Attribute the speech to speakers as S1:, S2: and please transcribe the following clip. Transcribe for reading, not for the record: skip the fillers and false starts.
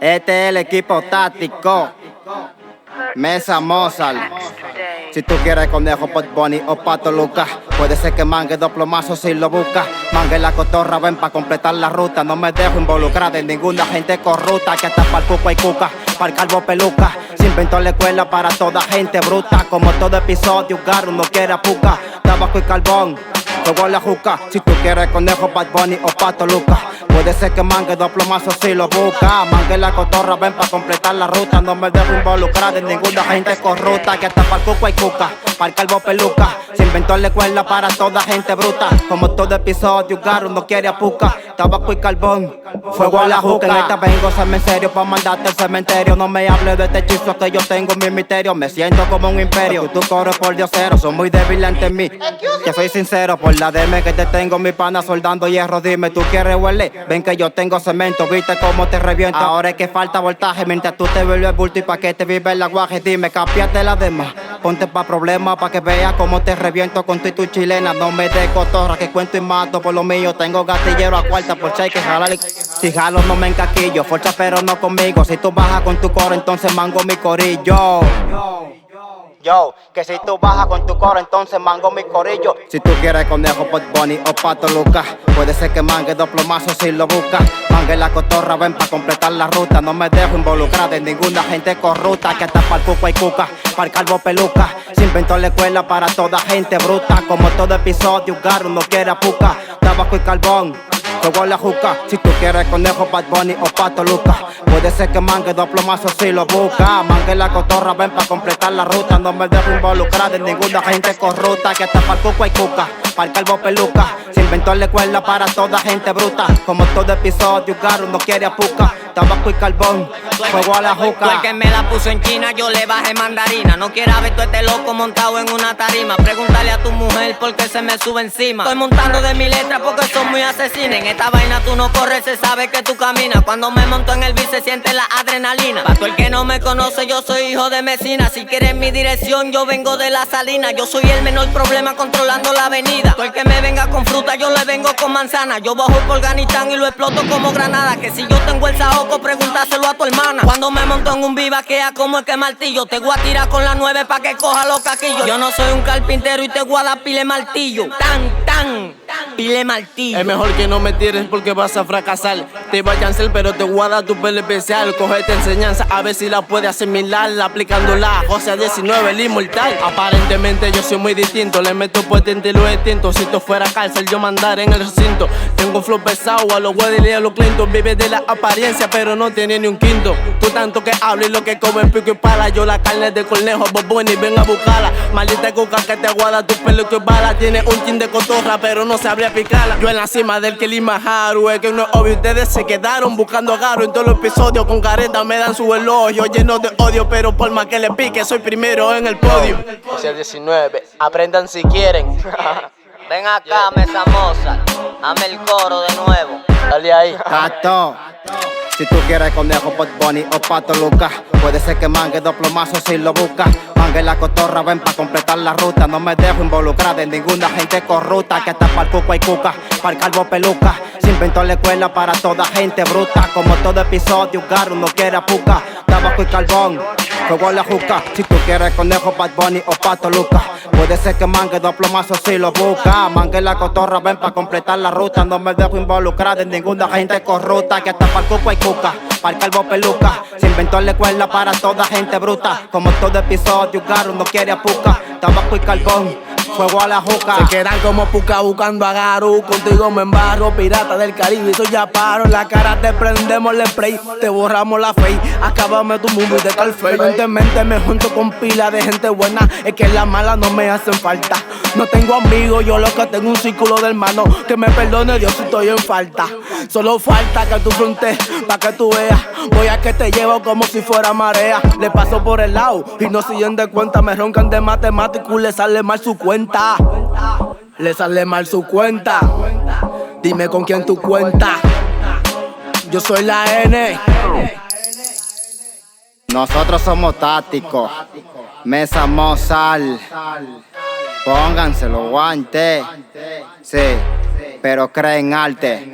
S1: Este es el equipo táctico. Mesa Mozart. Si tú quieres conejo, Bad Bunny o Pato Lucas, puede ser que mangue dos plomazos si lo busca. Mangue la cotorra, ven pa' completar la ruta. No me dejo involucrar en ninguna gente corrupta, que hasta pa'l cuco hay cuca, pa'l calvo peluca. Se inventó la escuela para toda gente bruta. Como todo episodio, Garro no quiere puca. Tabaco y carbón, fuego la juca. Si tú quieres conejo, Bad Bunny o Pato Lucas, puede ser que mangue dos plomazos si lo busca. Mangue la cotorra, ven pa' completar la ruta. No me dejo involucrar en ninguna gente corrupta, que hasta pa'l cuco hay cuca, pa'l calvo peluca. Se inventó la escuela para toda gente bruta. Como todo episodio, Garro no quiere apuca. Tabaco y carbón, fuego a la juca. En esta vengo, séme en serio pa' mandarte al cementerio. No me hables de este hechizo que yo tengo en mi misterio. Me siento como un imperio, tú corres por diosero. Son muy débil ante mí, que soy sincero. Por la DM que te tengo, mi pana soldando hierro. Dime, ¿tú quieres huele? Ven que yo tengo cemento, viste cómo te reviento. Ahora es que falta voltaje, mientras tú te vuelves bulto. Y pa' que te vive el aguaje, dime, cambiate la demás. Ponte pa' problemas, pa' que veas cómo te reviento con tu chilena. No me des cotorra, que cuento y mato por lo mío. Tengo gatillero a cuarta por si hay que jalar. Si jalo no me encaquillo, forcha pero no conmigo. Si tú bajas con tu coro, entonces mango mi corillo. Yo, que si tú bajas con tu coro, entonces mango mi corillo. Si tú quieres conejo, Bad Bunny o Pato Lucas, puede ser que mangue dos plomazos si lo buscas. Mangue la cotorra, ven pa' completar la ruta. No me dejo involucrar en ninguna gente corrupta, que hasta pa'l cuco hay cuca, pa'l calvo peluca. Se inventó la escuela para toda gente bruta. Como todo episodio, Garro no quiere apuca. Tabaco y carbón, fuego a la juca. Si tú quieres conejo, Bad Bunny o Pato Lucas, puede ser que mangue dos plomazos si lo busca. Mangue la cotorra, ven pa' completar la ruta. No me dejo involucrar en ninguna gente corrupta, que hasta pa'l cuco hay cuca, pa'l calvo peluca. Se inventó la escuela para toda gente bruta. Como todo episodio, Garro no quiere apuca. Tabaco y carbón, fuego a la juca.
S2: Tú el que me la puso en China, yo le bajé mandarina. No quiera ver todo este loco montado en una tarima. Pregúntale a tu mujer por qué se me sube encima. Estoy montando de mi letra porque son muy asesinas. En esta vaina tú no corres, se sabe que tú caminas. Cuando me monto en el beat se siente la adrenalina. Pa' todo el que no me conoce, yo soy hijo de Mesina. Si quieres mi dirección, yo vengo de la Salina. Yo soy el menor problema controlando la avenida. Todo el que me venga con fruta, yo le vengo con manzana. Yo bajo por Afganistán y lo exploto como granada. Que si yo tengo el saoco, pregúntaselo a tu hermana. Cuando me monto en un vivaquea como el que martillo, te voy a tirar con la 9 pa' que coja los caquillos. Yo no soy un carpintero y te voy a dar pile martillo. Pile martillo.
S3: Es mejor que no me tires porque vas a fracasar. Te va a cancel pero te voy a dar tu pelo especial. Cogete enseñanza a ver si la puedes asimilar, aplicándola. José 19, el inmortal. Aparentemente yo soy muy distinto, le meto potente y lo extinto. Si esto fuera cárcel yo mandaré en el recinto. Tengo flow pesado a los Wedding y a los Clinton. Vive de la apariencia pero no tiene ni un quinto. Tú tanto que hablas y lo que comes pico y pala. Yo la carne de conejo, Bad Bunny, ven a buscarla. Maldita cuca que te aguada tu pelo que bala. Tiene un chin de cotorra pero no sabría picarla. Yo en la cima del Kilimanjaro, es que no es obvio, ustedes se quedaron buscando agarro. En todos los episodios con careta me dan su elogio, lleno de odio, pero por más que le pique soy primero en el podio. José 19, aprendan si quieren.
S2: Ven acá, Mesa Mozart, dame el coro de nuevo.
S3: Dale ahí.
S1: Gato. Si tú quieres conejo, Bad Bunny o Pato Lucas, puede ser que mangue dos plomazos si lo buscas. Mangue la cotorra, ven pa' completar la ruta. No me dejo involucrar en ninguna gente corrupta, que hasta pa'l cuco hay cuca, pa'l calvo peluca. Se inventó la escuela para toda gente bruta. Como todo episodio, Garro no quiere apuca. Tabaco y carbón, fuego a la juca. Si tú quieres conejo, Bad Bunny o Pato Lucas, puede ser que mangue dos plomazos si lo busca. Mangue la cotorra, ven pa' completar la ruta. No me dejo involucrar en ninguna gente corrupta, que hasta pa'l cuco hay cuca, pa'l calvo peluca. Se inventó la escuela para toda gente bruta. Como todo episodio, Garro no quiere apuca. Tabaco y carbón, fuego a la juca.
S3: Se quedan como puca buscando a Garu. Contigo me embarro, pirata del Caribe. Soy ya paro, en la cara te prendemos el spray. Te borramos la face, acabame tu mundo y te calfey. Evidentemente me junto con pila de gente buena. Es que las malas no me hacen falta. No tengo amigos, yo lo que tengo un círculo de hermanos. Que me perdone Dios si estoy en falta. Solo falta que tú frontes pa' que tú veas. Voy a que te llevo como si fuera marea. Le paso por el lado y no siguen de cuenta. Me roncan de matemáticos y le sale mal su cuenta. Le sale mal su cuenta. Dime con quién tú cuentas. Yo soy la N.
S1: Nosotros somos tácticos. Mesa Mozart. Pónganse los guantes. Sí, pero creen arte.